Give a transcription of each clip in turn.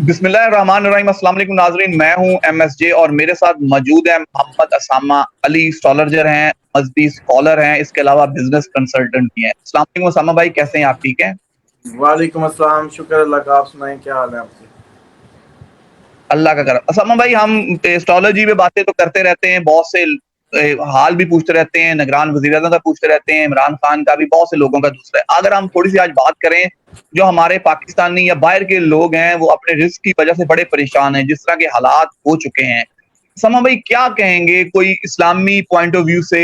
بسم اللہ الرحمن الرحیم۔ السلام علیکم ناظرین، میں ہوں ایم ایس جے اور میرے ساتھ موجود ہیں محمد اسامہ علی، اسٹالرجر ہیں، مذہبی اسکالر ہیں، اس کے علاوہ بزنس کنسلٹنٹ بھی ہیں۔ السلام علیکم اسامہ بھائی، کیسے ہیں آپ؟ ٹھیک ہیں؟ وعلیکم السلام، شکر اللہ کا، آپ سنائیں کیا حال ہے آپ کے؟ اللہ کا کرم۔ اسامہ بھائی، ہم اسٹالرجی پہ باتیں تو کرتے رہتے ہیں، بہت سے حال بھی پوچھتے رہتے ہیں، نگران وزیر اعظم کا پوچھتے رہتے ہیں، عمران خان کا بھی، بہت سے لوگوں کا دوسرا ہے۔ اگر ہم تھوڑی سی آج بات کریں، جو ہمارے پاکستانی یا باہر کے لوگ ہیں وہ اپنے رزق کی وجہ سے بڑے پریشان ہیں، جس طرح کے حالات ہو چکے ہیں، اسامہ بھائی کیا کہیں گے؟ کوئی اسلامی پوائنٹ آف ویو سے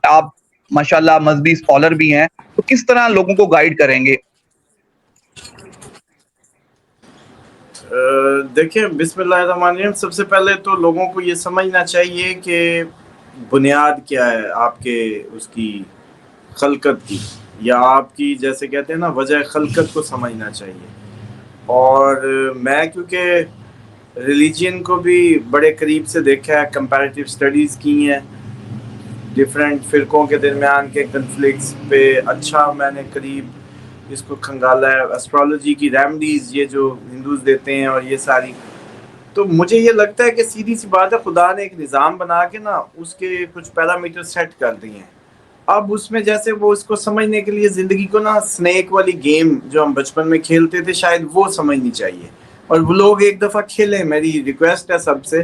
آپ ماشاءاللہ مذہبی اسکالر بھی ہیں، تو کس طرح لوگوں کو گائیڈ کریں گے؟ دیکھیں، بسم اللہ الرحمن الرحیم، سب سے پہلے تو لوگوں کو یہ سمجھنا چاہیے کہ بنیاد کیا ہے آپ کے اس کی خلقت کی، یا آپ کی جیسے کہتے ہیں نا وجہ خلقت کو سمجھنا چاہیے۔ اور میں کیونکہ ریلیجین کو بھی بڑے قریب سے دیکھا ہے، کمپیریٹیو اسٹڈیز کی ہیں ڈفرینٹ فرقوں کے درمیان کے کنفلکٹس پہ، اچھا میں نے قریب اس کو کھنگالا ہے، اسٹرالوجی کی ریمیڈیز یہ جو ہندوز دیتے ہیں اور یہ ساری، تو مجھے یہ لگتا ہے کہ سیدھی سی بات ہے، خدا نے ایک نظام بنا کے نا اس کے کچھ پیرامیٹر سیٹ کر دیے ہیں۔ اب اس میں جیسے وہ اس کو سمجھنے کے لیے زندگی کو نا سنیک والی گیم جو ہم بچپن میں کھیلتے تھے شاید وہ سمجھنی چاہیے، اور وہ لوگ ایک دفعہ کھیلیں۔ میری ریکویسٹ ہے سب سے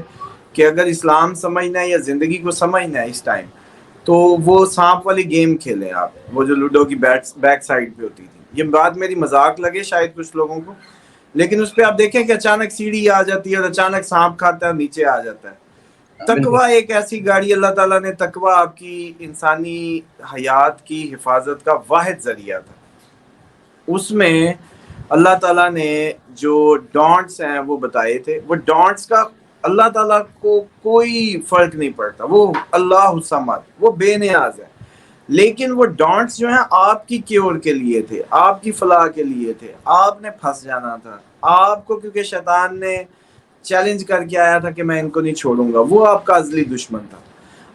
کہ اگر اسلام سمجھنا ہے یا زندگی کو سمجھنا ہے اس ٹائم، تو وہ سانپ والی گیم کھیلیں آپ، وہ جو لوڈو کی بیک سائڈ پہ ہوتی تھی۔ یہ بات میری مذاق لگے شاید کچھ لوگوں کو، لیکن اس پہ آپ دیکھیں کہ اچانک سیڑھی آ جاتی ہے اور اچانک سانپ کھاتا ہے اور نیچے آ جاتا ہے۔ بالکل تقویٰ ایک ایسی گاڑی، اللہ تعالیٰ نے تقویٰ آپ کی انسانی حیات کی حفاظت کا واحد ذریعہ تھا۔ اس میں اللہ تعالیٰ نے جو ڈانٹس ہیں وہ بتائے تھے، وہ ڈانٹس کا اللہ تعالیٰ کو کوئی فرق نہیں پڑتا، وہ اللہ الصمد، وہ بے نیاز ہے، لیکن وہ ڈانٹس جو ہیں آپ کی کیور کے لیے تھے، آپ کی فلاح کے لیے تھے۔ آپ نے پھنس جانا تھا آپ کو، کیونکہ شیطان نے چیلنج کر کے آیا تھا کہ میں ان کو نہیں چھوڑوں گا، وہ آپ کا ازلی دشمن تھا۔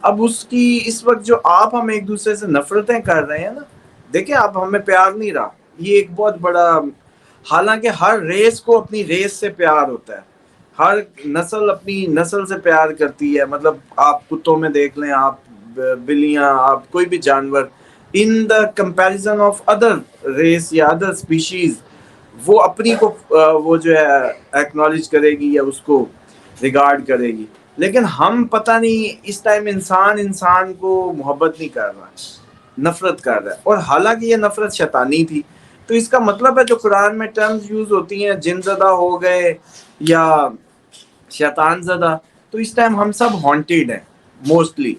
اب اس کی اس وقت جو آپ ہم ایک دوسرے سے نفرتیں کر رہے ہیں نا، دیکھیں اب ہمیں پیار نہیں رہا، یہ ایک بہت بڑا، حالانکہ ہر ریس کو اپنی ریس سے پیار ہوتا ہے، ہر نسل اپنی نسل سے پیار کرتی ہے، مطلب آپ کتوں میں دیکھ لیں، آپ بلیاں، آپ کوئی بھی جانور، ان دا کمپیریزن آف ادر ریس یا ادر اسپیشیز، وہ اپنی کو وہ جو ہے ایکنالج کرے گی یا اس کو ریگارڈ کرے گی۔ لیکن ہم پتہ نہیں اس ٹائم انسان کو محبت نہیں کر رہا، نفرت کر رہا ہے، اور حالانکہ یہ نفرت شیطانی تھی۔ تو اس کا مطلب ہے جو قرآن میں ٹرمز یوز ہوتی ہیں، جن زدہ ہو گئے یا شیطان زدہ، تو اس ٹائم ہم سب ہانٹیڈ ہیں موسٹلی۔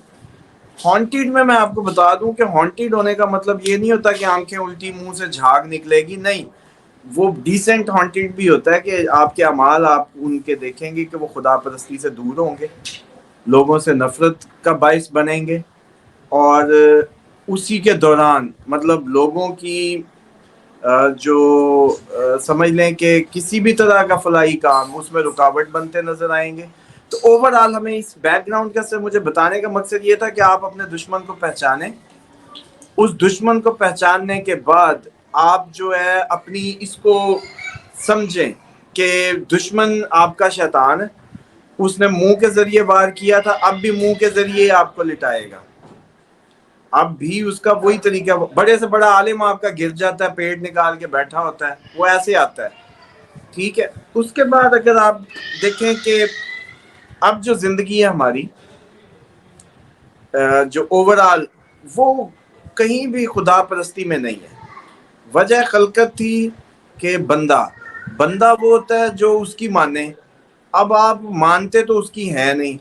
ہانٹیڈ میں آپ کو بتا دوں کہ ہانٹیڈ ہونے کا مطلب یہ نہیں ہوتا کہ آنکھیں الٹی منہ سے جھاگ نکلے گی، نہیں، وہ ڈیسنٹ ہانٹیڈ بھی ہوتا ہے کہ آپ کے اعمال آپ ان کے دیکھیں گے کہ وہ خدا پرستی سے دور ہوں گے، لوگوں سے نفرت کا باعث بنیں گے، اور اسی کے دوران مطلب لوگوں کی جو سمجھ لیں کہ کسی بھی طرح کا فلاحی کام اس میں رکاوٹ بنتے نظر آئیں گے۔ تو اوور آل ہمیں اس بیک گراؤنڈ کا سے مجھے بتانے کا مقصد یہ تھا کہ آپ اپنے دشمن کو پہچانیں، اس دشمن کو پہچاننے کے بعد آپ جو ہے اپنی اس کو سمجھیں کہ دشمن آپ کا شیطان ہے، اس نے منہ کے ذریعے وار کیا تھا، اب بھی منہ کے ذریعے آپ کو لٹائے گا، اب بھی اس کا وہی طریقہ۔ بڑے سے بڑا عالم آپ کا گر جاتا ہے، پیٹ نکال کے بیٹھا ہوتا ہے، وہ ایسے آتا ہے، ٹھیک ہے۔ اس کے بعد اگر آپ دیکھیں کہ اب جو زندگی ہے ہماری جو اوور آل، وہ کہیں بھی خدا پرستی میں نہیں ہے۔ وجہ خلقت تھی کہ بندہ وہ ہوتا ہے جو اس کی مانے، اب آپ مانتے تو اس کی ہے نہیں،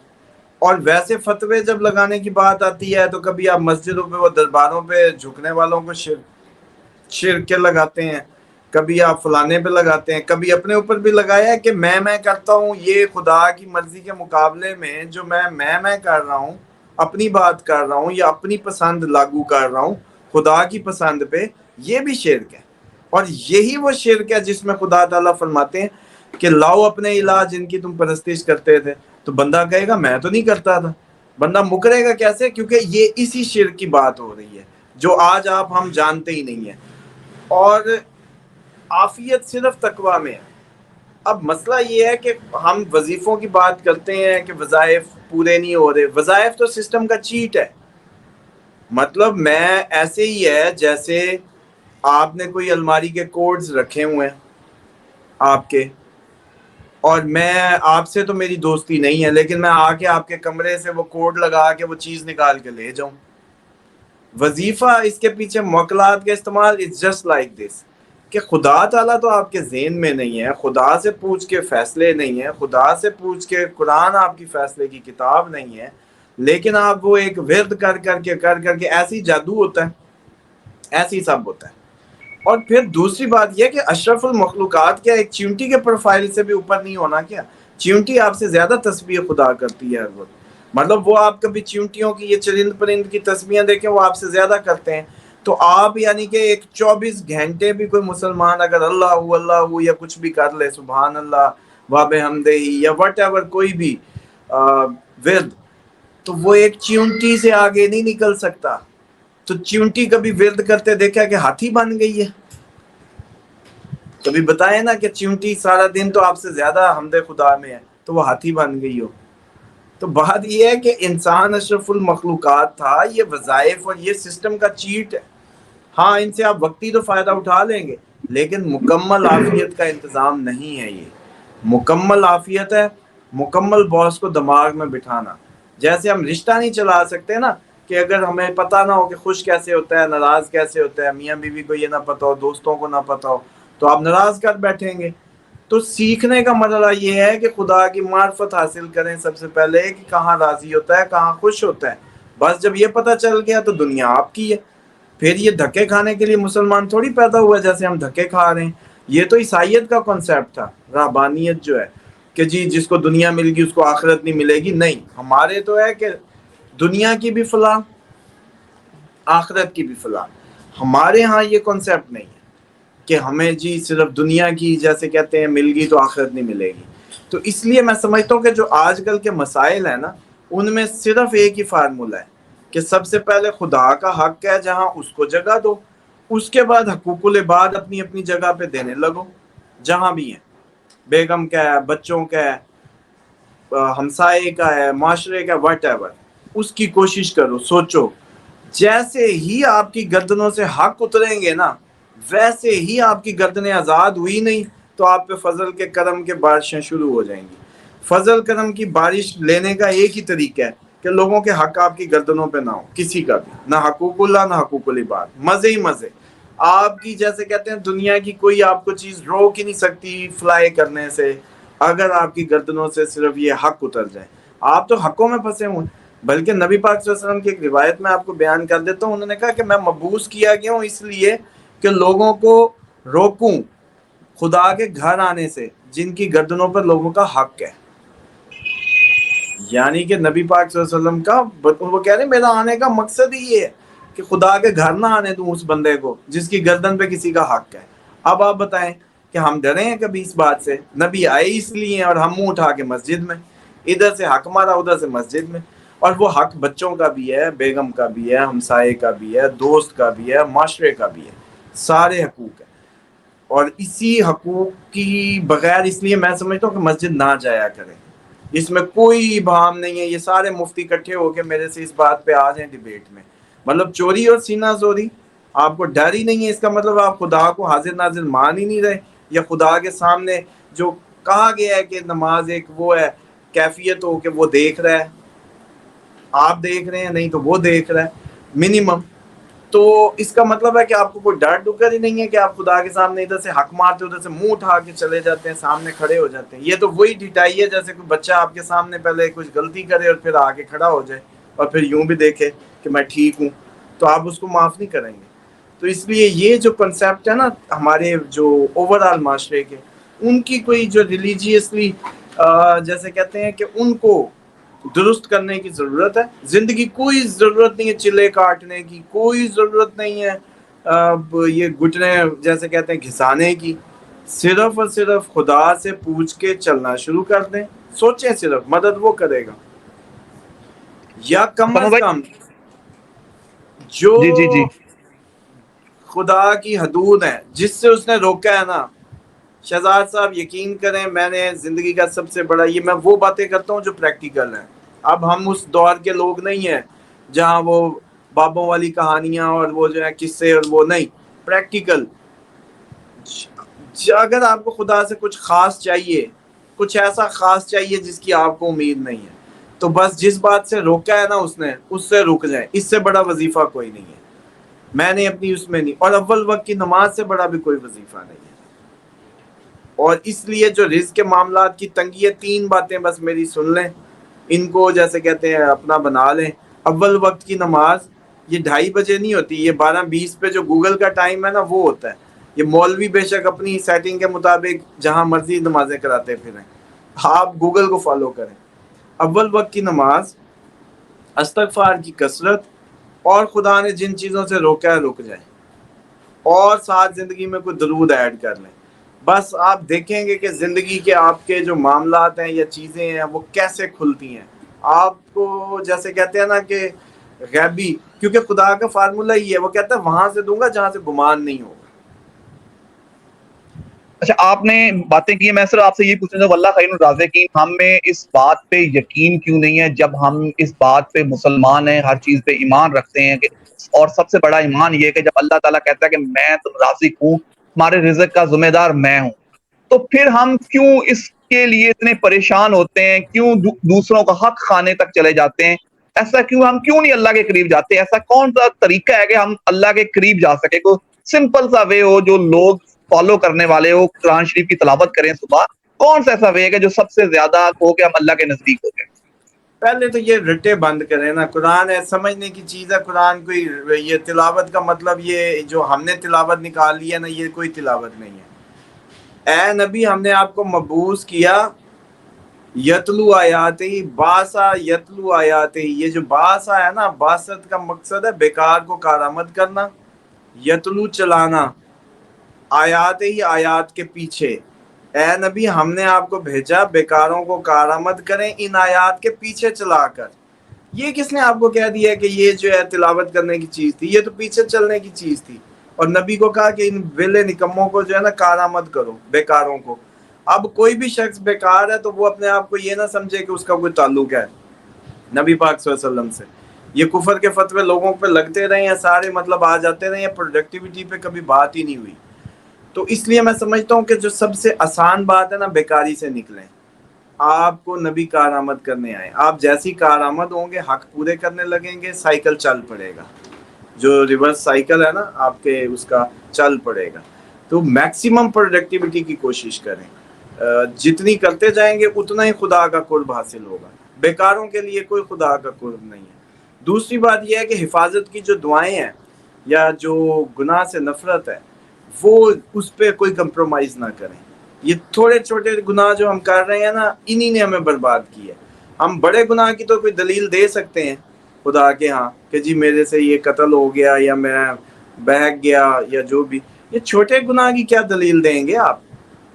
اور ویسے فتوے جب لگانے کی بات آتی ہے تو کبھی آپ مسجدوں پہ و درباروں پہ جھکنے والوں کو شرک کے لگاتے ہیں، کبھی آپ فلانے پہ لگاتے ہیں، کبھی اپنے اوپر بھی لگایا ہے کہ میں کرتا ہوں، یہ خدا کی مرضی کے مقابلے میں جو میں کر رہا ہوں، اپنی بات کر رہا ہوں یا اپنی پسند لاگو کر رہا ہوں خدا کی پسند پہ، یہ بھی شرک ہے۔ اور یہی وہ شرک ہے جس میں خدا تعالیٰ فرماتے ہیں کہ لاؤ اپنے الہ جن کی تم پرستش کرتے تھے، تو بندہ کہے گا میں تو نہیں کرتا تھا، بندہ مکرے گا کیسے؟ کیونکہ یہ اسی شرک کی بات ہو رہی ہے جو آج ہم جانتے ہی نہیں ہیں۔ اور عافیت صرف تقویٰ میں ہے، اب مسئلہ یہ ہے کہ ہم وظیفوں کی بات کرتے ہیں کہ وظائف پورے نہیں ہو رہے. وظائف تو سسٹم کا چیٹ ہے. مطلب میں ایسے ہی ہے جیسے آپ نے کوئی الماری کے کوڈز رکھے ہوئے ہیں آپ کے, اور میں آپ سے تو میری دوستی نہیں ہے, لیکن میں آ کے آپ کے کمرے سے وہ کوڈ لگا کے وہ چیز نکال کے لے جاؤں. وظیفہ اس کے پیچھے موکلات کا استعمال از جسٹ لائک دس, کہ خدا تعالیٰ تو آپ کے ذہن میں نہیں ہے, خدا سے پوچھ کے فیصلے نہیں ہیں, خدا سے پوچھ کے قرآن آپ کی فیصلے کی کتاب نہیں ہے, لیکن آپ وہ ایک ورد کر کے ایسی جادو ہوتا ہے, ایسی سب ہوتا ہے. اور پھر دوسری بات یہ کہ اشرف المخلوقات کیا ایک چیونٹی کے پروفائل سے بھی اوپر نہیں ہونا کیا؟ چیونٹی آپ سے زیادہ تسبیح خدا کرتی ہے ہر وقت. مطلب وہ آپ کبھی چیونٹیوں کی یہ چرند پرند کی تسبیحیں دیکھیں, وہ آپ سے زیادہ کرتے ہیں. تو آپ یعنی کہ ایک 24 گھنٹے بھی کوئی مسلمان اگر اللہ یا کچھ بھی کر لے, سبحان اللہ و بحمدہ یا وٹ ایور کوئی بھی ورد, تو وہ ایک چیونٹی سے آگے نہیں نکل سکتا. تو چیونٹی کبھی ورد کرتے دیکھا کہ ہاتھی بن گئی ہے؟ کبھی بتائیں نا کہ چیونٹی سارا دن تو آپ سے زیادہ حمد خدا میں ہے تو وہ ہاتھی بن گئی ہو. تو بات یہ ہے کہ انسان اشرف المخلوقات تھا. یہ وظائف اور یہ سسٹم کا چیٹ ہے. ہاں ان سے آپ وقتی تو فائدہ اٹھا لیں گے, لیکن مکمل عافیت کا انتظام نہیں ہے. یہ مکمل عافیت ہے, مکمل باس کو دماغ میں بٹھانا. جیسے ہم رشتہ نہیں چلا سکتے نا, کہ اگر ہمیں پتہ نہ ہو کہ خوش کیسے ہوتا ہے, ناراض کیسے ہوتا ہے, میاں بیوی کو یہ نہ پتہ ہو, دوستوں کو نہ پتہ ہو, تو آپ ناراض کر بیٹھیں گے. تو سیکھنے کا مرحلہ یہ ہے کہ خدا کی معرفت حاصل کریں سب سے پہلے, کہ کہاں راضی ہوتا ہے, کہاں خوش ہوتا ہے. بس جب یہ پتہ چل گیا تو دنیا آپ کی ہے. پھر یہ دھکے کھانے کے لیے مسلمان تھوڑی پیدا ہوا جیسے ہم دھکے کھا رہے ہیں. یہ تو عیسائیت کا کنسیپٹ تھا, رہبانیت جو ہے کہ جی جس کو دنیا مل گئی اس کو آخرت نہیں ملے گی. نہیں, ہمارے تو ہے کہ دنیا کی بھی فلاح, آخرت کی بھی فلاح. ہمارے ہاں یہ کنسیپٹ نہیں ہے کہ ہمیں جی صرف دنیا کی جیسے کہتے ہیں مل گئی تو آخرت نہیں ملے گی. تو اس لیے میں سمجھتا ہوں کہ جو آج کل کے مسائل ہیں نا, ان میں صرف ایک ہی فارمولہ ہے کہ سب سے پہلے خدا کا حق ہے جہاں اس کو جگہ دو, اس کے بعد حقوق العباد اپنی اپنی جگہ پہ دینے لگو جہاں بھی ہیں. بیگم کا ہے, بچوں کا ہے, ہمسائے کا ہے, معاشرے کا, وٹ ایور, اس کی کوشش کرو. سوچو جیسے ہی آپ کی گردنوں سے حق اتریں گے نا, ویسے ہی آپ کی گردنیں آزاد ہوئی نہیں تو آپ پہ فضل کے کرم کے بارشیں شروع ہو جائیں گی. فضل کرم کی بارش لینے کا ایک ہی طریقہ ہے کہ لوگوں کے حق آپ کی گردنوں پہ نہ ہو, کسی کا بھی, نہ حقوق اللہ نہ حقوق العباد. مزے ہی مزے. آپ کی جیسے کہتے ہیں دنیا کی کوئی آپ کو چیز روک ہی نہیں سکتی فلائی کرنے سے, اگر آپ کی گردنوں سے صرف یہ حق اتر جائے. آپ تو حقوں میں پھنسے ہوئے. بلکہ نبی پاک صلی اللہ علیہ وسلم کی ایک روایت میں آپ کو بیان کر دیتا ہوں. انہوں نے کہا کہ میں مبعوث کیا گیا ہوں اس لیے کہ لوگوں کو روکوں خدا کے گھر آنے سے جن کی گردنوں پر لوگوں کا حق ہے. یعنی کہ نبی پاک صلی اللہ علیہ وسلم کا وہ کہہ رہے ہیں میرا آنے کا مقصد ہی یہ ہے کہ خدا کے گھر نہ آنے دوں اس بندے کو جس کی گردن پہ کسی کا حق ہے. اب آپ بتائیں کہ ہم ڈرے ہیں کبھی اس بات سے؟ نبی آئے اس لیے اور ہم منہ اٹھا کے مسجد میں, ادھر سے حق مارا ادھر سے مسجد میں. اور وہ حق بچوں کا بھی ہے, بیگم کا بھی ہے, ہمسائے کا بھی ہے, دوست کا بھی ہے, معاشرے کا بھی ہے, سارے حقوق ہیں. اور اسی حقوق کی بغیر اس لیے میں سمجھتا ہوں کہ مسجد نہ جایا کریں. اس میں کوئی ابہام نہیں ہے. یہ سارے مفتی اکٹھے ہو کے میرے سے اس بات پہ آ جائیں ڈیبیٹ میں. مطلب چوری اور سینہ زوری, آپ کو ڈر ہی نہیں ہے, اس کا مطلب آپ خدا کو حاضر ناظر مان ہی نہیں رہے, یا خدا کے سامنے جو کہا گیا ہے کہ نماز ایک وہ ہے کیفیت ہو کہ وہ دیکھ رہا ہے, آپ دیکھ رہے ہیں نہیں تو وہ دیکھ رہا ہے منیمم. تو اس کا مطلب ہے کہ آپ کو کوئی ڈر ڈکر ہی نہیں ہے کہ آپ خدا کے سامنے ادھر سے حق مارتے ادھر سے منہ اٹھا کے چلے جاتے ہیں, سامنے کھڑے ہو جاتے ہیں. یہ تو وہی ڈٹائی ہے جیسے کوئی بچہ آپ کے سامنے پہلے کچھ غلطی کرے اور پھر آگے کھڑا ہو جائے اور پھر یوں بھی دیکھے کہ میں ٹھیک ہوں, تو آپ اس کو معاف نہیں کریں گے. تو اس لیے یہ جو کنسیپٹ ہے نا ہمارے جو اوور آل معاشرے کے, ان کی کوئی جو ریلیجیسلی جیسے کہتے ہیں کہ ان کو درست کرنے کی ضرورت ہے. زندگی کوئی ضرورت نہیں ہے چلے کاٹنے کی, کوئی ضرورت نہیں ہے یہ گھٹنے جیسے کہتے ہیں گھسانے کی. صرف اور صرف خدا سے پوچھ کے چلنا شروع کر دیں. سوچیں صرف مدد وہ کرے گا, یا کم سما از بھائی, کم جو جی جی جی, خدا کی حدود ہیں جس سے اس نے روکا ہے نا, شہزاد صاحب یقین کریں میں نے زندگی کا سب سے بڑا یہ میں وہ باتیں کرتا ہوں جو پریکٹیکل ہیں. اب ہم اس دور کے لوگ نہیں ہیں جہاں وہ بابوں والی کہانیاں اور وہ جو ہے قصے اور وہ نہیں. پریکٹیکل اگر آپ کو خدا سے کچھ خاص چاہیے, کچھ ایسا خاص چاہیے جس کی آپ کو امید نہیں ہے, تو بس جس بات سے روکا ہے نا اس نے, اس سے رک جائیں. اس سے بڑا وظیفہ کوئی نہیں ہے. میں نے اپنی اس میں نہیں, اور اول وقت کی نماز سے بڑا بھی کوئی وظیفہ نہیں ہے. اور اس لیے جو رزق کے معاملات کی تنگی ہے, 3 باتیں بس میری سن لیں, ان کو جیسے کہتے ہیں اپنا بنا لیں. اول وقت کی نماز یہ 2:30 بجے نہیں ہوتی, یہ 12:20 پہ جو گوگل کا ٹائم ہے نا وہ ہوتا ہے. یہ مولوی بے شک اپنی سیٹنگ کے مطابق جہاں مرضی نمازیں کراتے پھریں, آپ گوگل کو فالو کریں. اول وقت کی نماز, استغفار کی کثرت, اور خدا نے جن چیزوں سے روکا ہے رک جائیں, اور ساتھ زندگی میں کوئی درود ایڈ کر لیں. بس آپ دیکھیں گے کہ زندگی کے آپ کے جو معاملات ہیں یا چیزیں ہیں وہ کیسے کھلتی ہیں. آپ کو جیسے کہتے ہیں نا کہ غیبی, کیونکہ خدا کا فارمولہ ہی ہے, وہ کہتا ہے وہاں سے دوں گا جہاں سے گمان نہیں ہوگا. اچھا آپ نے باتیں کی ہیں, میں صرف آپ سے یہ پوچھنا چاہوں واللہ خیر الرازقین, ہمیں اس بات پہ یقین کیوں نہیں ہے جب ہم اس بات پہ مسلمان ہیں, ہر چیز پہ ایمان رکھتے ہیں کہ, اور سب سے بڑا ایمان یہ ہے کہ جب اللہ تعالیٰ کہتا ہے کہ میں تم رازق ہوں, تمہارے رزق کا ذمہ دار میں ہوں, تو پھر ہم کیوں اس کے لیے اتنے پریشان ہوتے ہیں, کیوں دوسروں کا حق کھانے تک چلے جاتے ہیں؟ ایسا کیوں, ہم کیوں نہیں اللہ کے قریب جاتے؟ ایسا کون سا طریقہ ہے کہ ہم اللہ کے قریب جا سکے؟ کوئی سمپل سا وے ہو جو لوگ فالو کرنے والے ہو, قرآن شریف کی تلاوت کریں صبح, کون سا ایسا وے ہے کہ جو سب سے زیادہ ہو کہ ہم اللہ کے نزدیک ہو جائیں؟ پہلے تو یہ رٹے بند کریں نا, قرآن ہے سمجھنے کی چیز ہے. قرآن کوئی یہ تلاوت کا مطلب یہ جو ہم نے تلاوت نکال لی ہے نا, یہ کوئی تلاوت نہیں ہے. اے نبی ہم نے آپ کو مبعوث کیا یتلو آیاتی, باسا یتلو آیاتی. یہ جو باسا ہے نا, باست کا مقصد ہے بیکار کو کارآمد کرنا, یتلو چلانا, آیات ہی آیات کے پیچھے. اے نبی ہم نے آپ کو بھیجا بیکاروں کو کارآمد کریں ان آیات کے پیچھے چلا کر. یہ کس نے آپ کو کہہ دیا کہ یہ جو ہے تلاوت کرنے کی چیز تھی؟ یہ تو پیچھے چلنے کی چیز تھی. اور نبی کو کہا کہ ان ویلے نکموں کو جو ہے نا کارآمد کرو, بیکاروں کو. اب کوئی بھی شخص بیکار ہے تو وہ اپنے آپ کو یہ نہ سمجھے کہ اس کا کوئی تعلق ہے نبی پاک صلی اللہ علیہ وسلم سے. یہ کفر کے فتوے لوگوں پہ لگتے رہے ہیں سارے, مطلب آ جاتے رہے ہیں, پروڈکٹیوٹی پہ کبھی بات ہی نہیں ہوئی. تو اس لیے میں سمجھتا ہوں کہ جو سب سے آسان بات ہے نا, بیکاری سے نکلیں. آپ کو نبی کارآمد کرنے آئے, آپ جیسی کارآمد ہوں گے حق پورے کرنے لگیں گے, سائیکل چل پڑے گا. جو ریورس سائیکل ہے نا آپ کے, اس کا چل پڑے گا. تو میکسیمم پروڈکٹیوٹی کی کوشش کریں, جتنی کرتے جائیں گے اتنا ہی خدا کا قرب حاصل ہوگا. بیکاروں کے لیے کوئی خدا کا قرب نہیں ہے. دوسری بات یہ ہے کہ حفاظت کی جو دعائیں ہیں یا جو گناہ سے نفرت ہے, وہ اس پہ کوئی کمپرومائز نہ کریں. یہ تھوڑے چھوٹے گناہ جو ہم کر رہے ہیں نا, انہی نے ہمیں برباد کی ہے. ہم بڑے گناہ کی تو کوئی دلیل دے سکتے ہیں خدا کے ہاں کہ جی میرے سے یہ قتل ہو گیا یا میں بہک گیا یا جو بھی. یہ چھوٹے گناہ کی کیا دلیل دیں گے آپ؟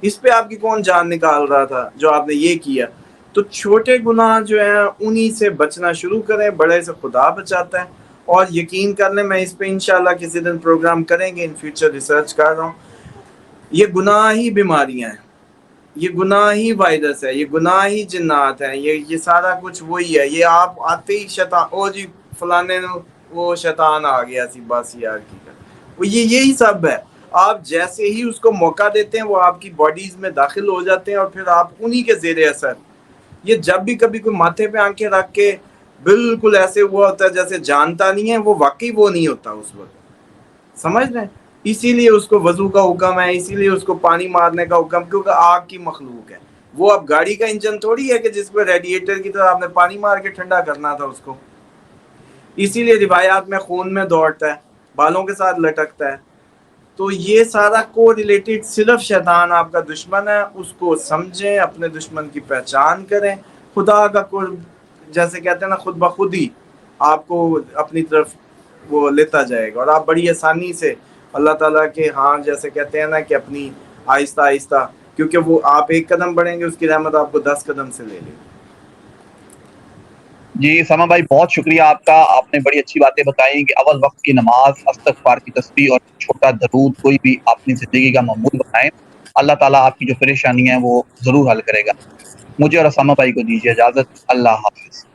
اس پہ آپ کی کون جان نکال رہا تھا جو آپ نے یہ کیا؟ تو چھوٹے گناہ جو ہیں انہی سے بچنا شروع کریں, بڑے سے خدا بچاتا ہے. اور یقین کر لیں, میں اس پہ انشاءاللہ کسی دن پروگرام کریں گے, ان فیوچر ریسرچ کر رہا ہوں. یہ گناہ ہی بیماریاں ہیں, یہ گناہ ہی وائرس ہے, یہ گناہ ہی جنات ہیں, یہ سارا کچھ وہی ہے. یہ آپ آتے ہی شیطان, او جی فلانے وہ شیطان آ گیا سی بس یار کی کر, وہ یہی سب ہے. آپ جیسے ہی اس کو موقع دیتے ہیں وہ آپ کی باڈیز میں داخل ہو جاتے ہیں, اور پھر آپ انہی کے زیر اثر. یہ جب بھی کبھی کوئی ماتھے پہ آنکھیں رکھ کے بالکل ایسے ہوا ہوتا ہے جیسے جانتا نہیں ہے, وہ واقعی وہ نہیں ہوتا اس وقت, سمجھ رہے ہیں؟ اسی لیے اس کو وضو کا حکم ہے, اسی لیے اس کو پانی مارنے کا حکم, کیونکہ آگ کی مخلوق ہے وہ. اب گاڑی کا انجن تھوڑی ہے کہ جس پہ ریڈیٹر کی طرح آپ نے پانی مار کے ٹھنڈا کرنا تھا اس کو. اسی لیے روایات میں خون میں دوڑتا ہے, بالوں کے ساتھ لٹکتا ہے. تو یہ سارا کو ریلیٹڈ, صرف شیطان آپ کا دشمن ہے, اس کو سمجھیں, اپنے دشمن کی پہچان کریں. خدا کا قرب جیسے کہتے ہیں نا خود بخود ہی آپ کو اپنی طرف وہ لیتا جائے گا, اور آپ بڑی آسانی سے اللہ تعالیٰ کے ہاں جیسے کہتے ہیں نا کہ اپنی آہستہ آہستہ, کیونکہ وہ آپ 1 قدم بڑھیں گے اس کی رحمت آپ کو 10 قدم سے لے لے گی. جی سما بھائی بہت شکریہ آپ کا, آپ نے بڑی اچھی باتیں بتائیں کہ اول وقت کی نماز, استغفار کی تسبیح اور چھوٹا درود کوئی بھی اپنی زندگی کا معمول بنائیں. اللہ تعالیٰ آپ کی جو پریشانی ہے وہ ضرور حل کرے گا. مجھے اور اسامہ بھائی کو دیجیے اجازت. اللہ حافظ.